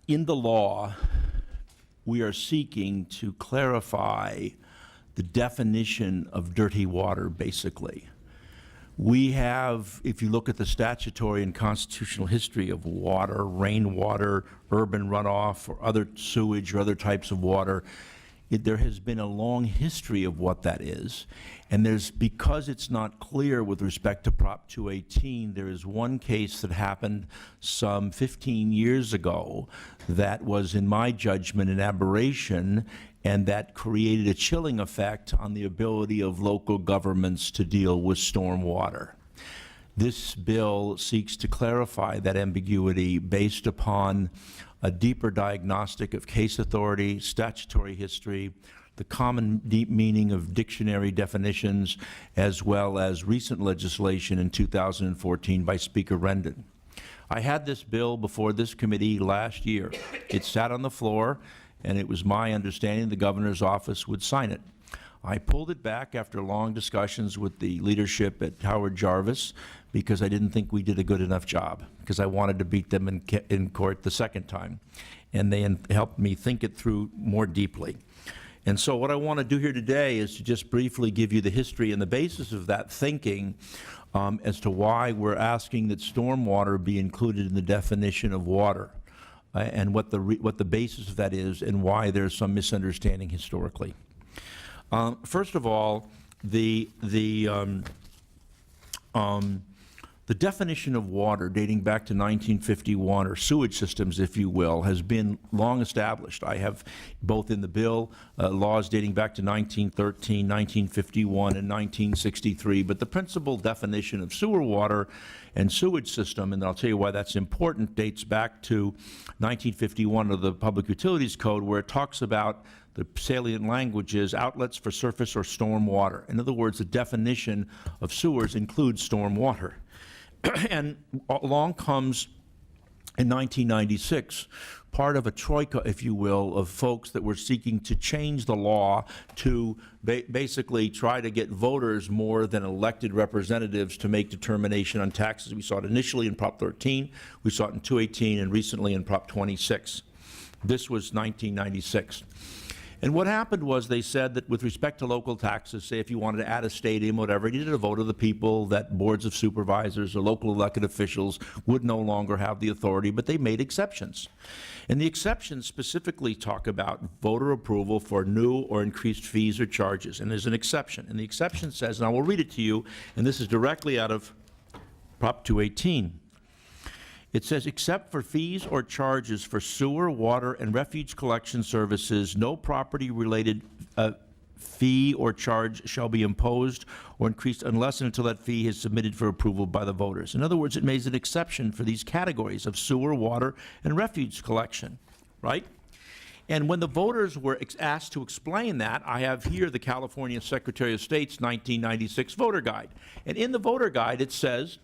in the law, we are seeking to clarify the definition of dirty water, basically. We have, if you look at the statutory and constitutional history of water, rainwater, urban runoff, or other sewage or other types of water, there has been a long history of what that is. And because it's not clear with respect to Prop 218, there is one case that happened some 15 years ago that was, in my judgment, an aberration, and that created a chilling effect on the ability of local governments to deal with stormwater. This bill seeks to clarify that ambiguity based upon a deeper diagnostic of case authority, statutory history, the common deep meaning of dictionary definitions, as well as recent legislation in 2014 by Speaker Rendon. I had this bill before this committee last year. It sat on the floor, and it was my understanding the governor's office would sign it. I pulled it back after long discussions with the leadership at Howard Jarvis because I didn't think we did a good enough job, because I wanted to beat them in court the second time. And they helped me think it through more deeply. And so what I want to do here today is to just briefly give you the history and the basis of that thinking as to why we're asking that stormwater be included in the definition of water, and what the basis of that is and why there's some misunderstanding historically. First of all, the definition of water dating back to 1951, or sewage systems, if you will, has been long established. I have both in the bill laws dating back to 1913, 1951, and 1963, but the principal definition of sewer water and sewage system, and I'll tell you why that's important, dates back to 1951 of the Public Utilities Code, where it talks about the salient language is outlets for surface or storm water. In other words, the definition of sewers includes storm water. And along comes, in 1996, part of a troika, if you will, of folks that were seeking to change the law to basically try to get voters more than elected representatives to make determination on taxes. We saw it initially in Prop 13, we saw it in 218, and recently in Prop 26. This was 1996. And what happened was they said that with respect to local taxes, say if you wanted to add a stadium, whatever, you needed a vote of the people, that boards of supervisors or local elected officials would no longer have the authority, but they made exceptions. And the exceptions specifically talk about voter approval for new or increased fees or charges. And there's an exception. And the exception says, and I will read it to you, and this is directly out of Prop 218. It says, except for fees or charges for sewer, water, and refuge collection services, no property-related fee or charge shall be imposed or increased unless and until that fee is submitted for approval by the voters. In other words, it makes an exception for these categories of sewer, water, and refuge collection, right? And when the voters were asked to explain that, I have here the California Secretary of State's 1996 voter guide. And in the voter guide, it says,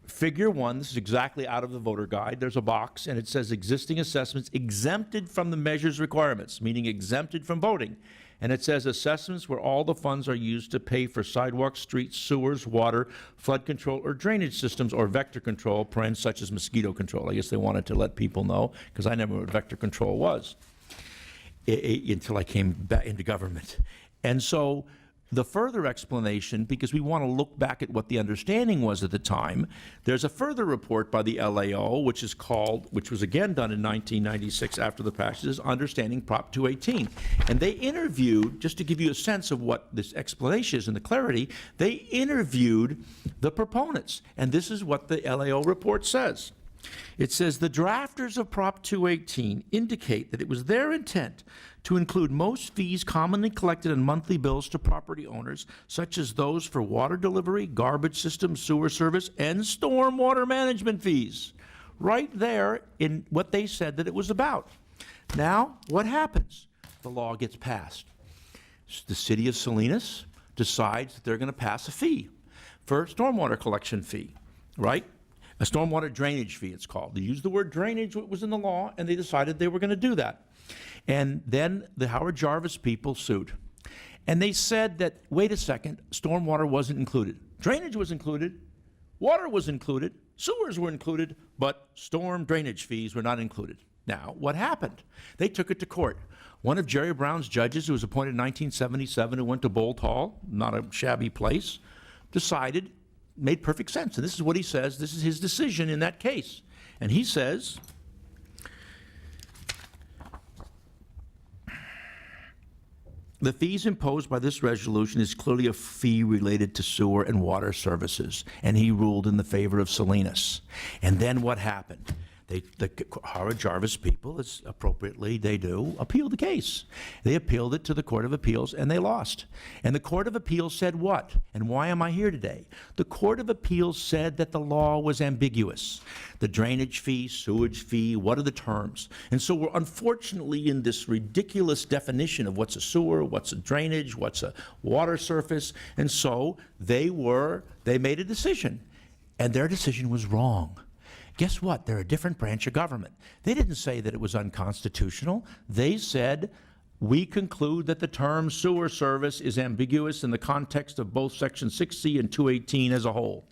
Figure 1, this is exactly out of the voter guide. There's a box, and it says existing assessments exempted from the measures requirements, meaning exempted from voting. And it says assessments where all the funds are used to pay for sidewalks, streets, sewers, water, flood control, or drainage systems, or vector control, such as mosquito control. I guess they wanted to let people know, because I never knew what vector control was until I came back into government. And so the further explanation, because we want to look back at what the understanding was at the time, there's a further report by the LAO, which was again done in 1996 after the passage, is Understanding Prop 218. And they interviewed, just to give you a sense of what this explanation is and the clarity, they interviewed the proponents. And this is what the LAO report says. It says, the drafters of Prop 218 indicate that it was their intent to include most fees commonly collected on monthly bills to property owners, such as those for water delivery, garbage system, sewer service, and stormwater management fees. Right there in what they said that it was about. Now, what happens? The law gets passed. The city of Salinas decides that they're going to pass a fee for stormwater collection fee, right? A stormwater drainage fee, it's called. They used the word drainage, what was in the law, and they decided they were going to do that. And then the Howard Jarvis people sued. And they said that, wait a second, stormwater wasn't included. Drainage was included, water was included, sewers were included, but storm drainage fees were not included. Now, what happened? They took it to court. One of Jerry Brown's judges, who was appointed in 1977, who went to Bolt Hall, not a shabby place, decided, made perfect sense. And this is what he says. This is his decision in that case. And he says, the fees imposed by this resolution is clearly a fee related to sewer and water services. And he ruled in the favor of Salinas. And then what happened? The Howard Jarvis people, as appropriately they do, appealed the case. They appealed it to the Court of Appeals, and they lost. And the Court of Appeals said what? And why am I here today? The Court of Appeals said that the law was ambiguous. The drainage fee, sewage fee, what are the terms? And so we're unfortunately in this ridiculous definition of what's a sewer, what's a drainage, what's a water surface. And so they made a decision, and their decision was wrong. Guess what? They're a different branch of government. They didn't say that it was unconstitutional. They said, we conclude that the term sewer service is ambiguous in the context of both Section 6C and 218 as a whole.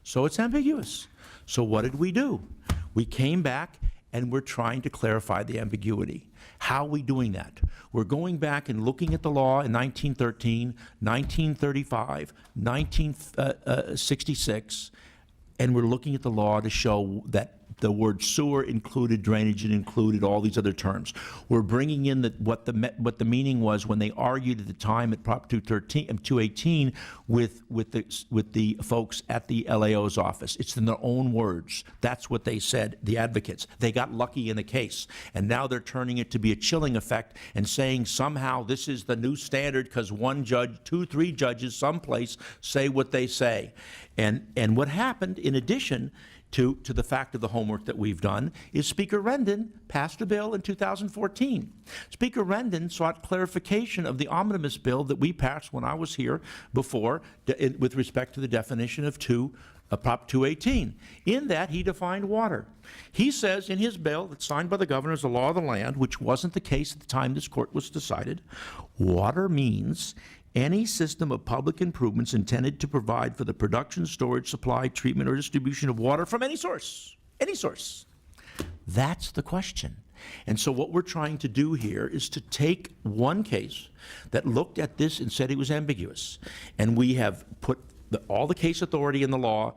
So it's ambiguous. So what did we do? We came back and we're trying to clarify the ambiguity. How are we doing that? We're going back and looking at the law in 1913, 1935, 1966, and we're looking at the law to show that the word sewer included drainage and included all these other terms. We're bringing in what the meaning was when they argued at the time at Prop 218 with the folks at the LAO's office. It's in their own words. That's what they said, the advocates. They got lucky in the case, and now they're turning it to be a chilling effect and saying somehow this is the new standard because one judge, two, three judges someplace say what they say. And what happened in addition to the fact of the homework that we've done is Speaker Rendon passed a bill in 2014. Speaker Rendon sought clarification of the omnibus bill that we passed when I was here before with respect to the definition of Prop 218. In that, he defined water. He says in his bill that's signed by the governor as a law of the land, which wasn't the case at the time this court was decided, water means any system of public improvements intended to provide for the production, storage, supply, treatment, or distribution of water from any source. Any source. That's the question. And so what we're trying to do here is to take one case that looked at this and said it was ambiguous. And we have put all the case authority in the law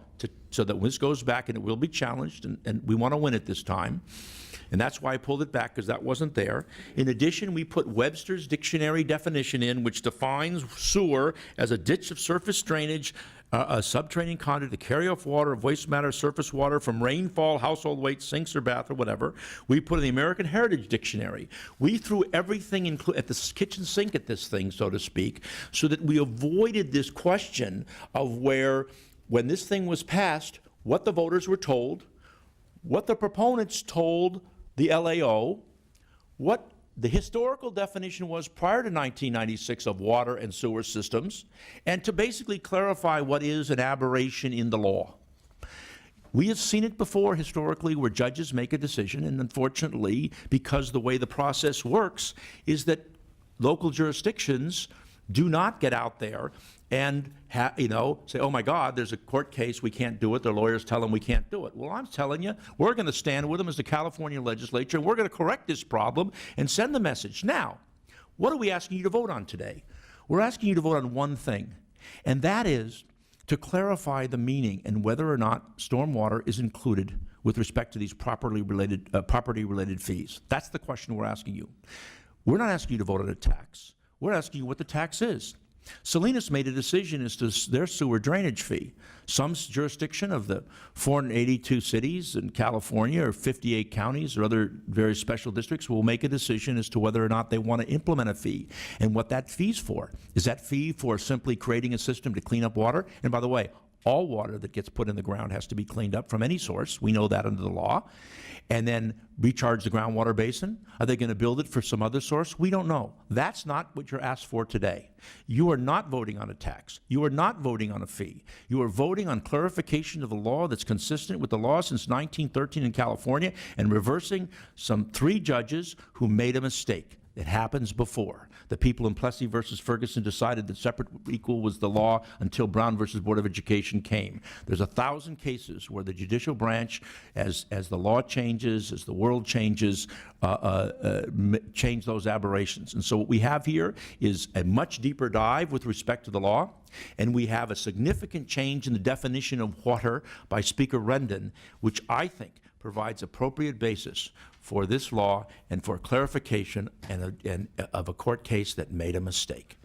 so that when this goes back, and it will be challenged, and we want to win it this time. And that's why I pulled it back, because that wasn't there. In addition, we put Webster's dictionary definition in, which defines sewer as a ditch of surface drainage, a subterranean conduit to carry off water of waste matter, surface water from rainfall, household waste, sinks or bath or whatever. We put in the American Heritage Dictionary. We threw everything at the kitchen sink at this thing, so to speak, so that we avoided this question of where, when this thing was passed, what the voters were told, what the proponents told the LAO, what the historical definition was prior to 1996 of water and sewer systems, and to basically clarify what is an aberration in the law. We have seen it before historically where judges make a decision, and unfortunately, because the way the process works is that local jurisdictions do not get out there and say, oh my God, there's a court case, we can't do it, their lawyers tell them we can't do it. Well, I'm telling you, we're going to stand with them as the California legislature, and we're going to correct this problem and send the message. Now, what are we asking you to vote on today? We're asking you to vote on one thing, and that is to clarify the meaning and whether or not stormwater is included with respect to these property-related fees. That's the question we're asking you. We're not asking you to vote on a tax. We're asking you what the tax is. Salinas made a decision as to their sewer drainage fee. Some jurisdiction of the 482 cities in California or 58 counties or other very special districts will make a decision as to whether or not they want to implement a fee and what that fee's for. Is that fee for simply creating a system to clean up water? And by the way, all water that gets put in the ground has to be cleaned up from any source. We know that under the law. And then recharge the groundwater basin? Are they going to build it for some other source? We don't know. That's not what you're asked for today. You are not voting on a tax. You are not voting on a fee. You are voting on clarification of the law that's consistent with the law since 1913 in California and reversing some 3 judges who made a mistake. It happens before. The people in Plessy versus Ferguson decided that separate equal was the law until Brown versus Board of Education came. There's 1,000 cases where the judicial branch, as the law changes, as the world changes, change those aberrations. And so what we have here is a much deeper dive with respect to the law, and we have a significant change in the definition of water by Speaker Rendon, which I think provides appropriate basis for this law and for clarification and of a court case that made a mistake.